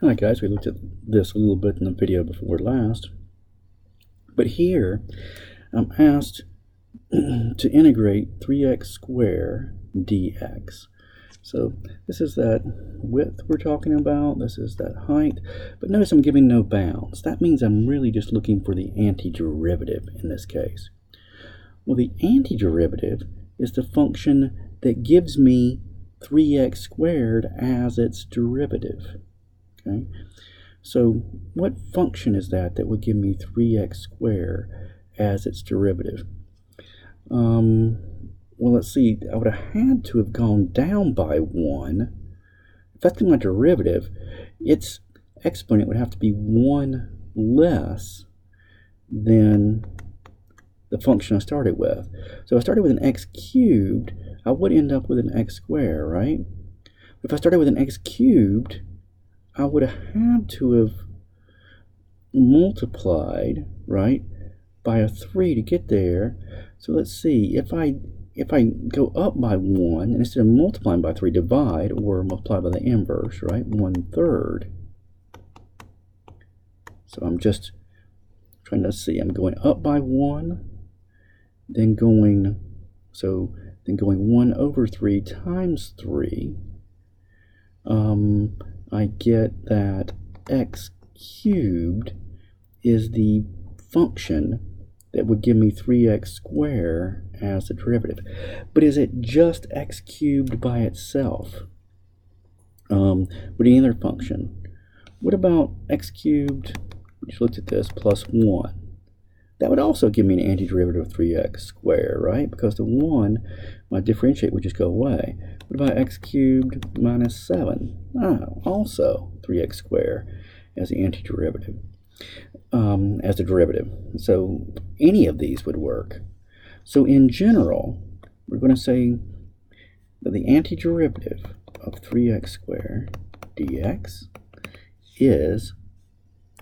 Alright guys, we looked at this a little bit in the video before last, but here I'm asked to integrate 3x squared dx. So this is that width we're talking about, this is that height, but notice I'm giving no bounds. That means I'm really just looking for the antiderivative in this case. Well, the antiderivative is the function that gives me 3x squared as its derivative. Okay, so what function is that would give me 3x squared as its derivative? Well, let's see, I would have had to have gone down by 1. If that's my derivative, its exponent would have to be 1 less than the function I started with. So if I started with an x cubed, I would end up with an x squared, right? If I started with an x cubed, I would have had to have multiplied, right, by a 3 to get there. So let's see, if I go up by 1, and instead of multiplying by 3, divide or multiply by the inverse, right, 1/3. So I'm just trying to see, I'm going up by 1, then going 1/3 times 3. I get that x cubed is the function that would give me 3x squared as the derivative. But is it just x cubed by itself? Would any other function? What about x cubed, we just looked at this, plus 1? That would also give me an antiderivative of 3x squared, right? Because the 1, my differentiate would just go away. What about x cubed minus 7? Also 3x squared as the antiderivative, as the derivative. So any of these would work. So in general, we're going to say that the antiderivative of 3x squared dx is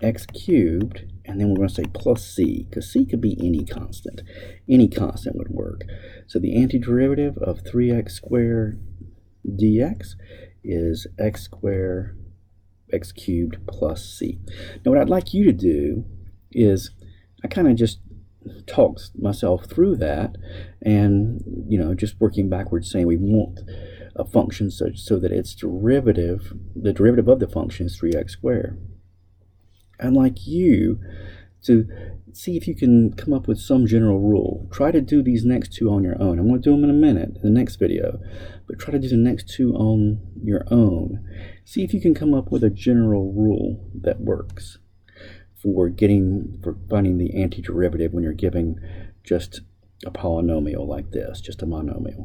x cubed, and then we're going to say plus c, because c could be any constant. Any constant would work. So the antiderivative of 3x squared dx is x squared x cubed plus c. Now what I'd like you to do is, I kind of just talked myself through that, and just working backwards, saying we want a function so that its derivative, the derivative of the function, is 3x squared. I'd like you to see if you can come up with some general rule. Try to do these next two on your own. I'm going to do them in a minute in the next video, but try to do the next two on your own. See if you can come up with a general rule that works for finding the antiderivative when you're giving just a polynomial like this, just a monomial.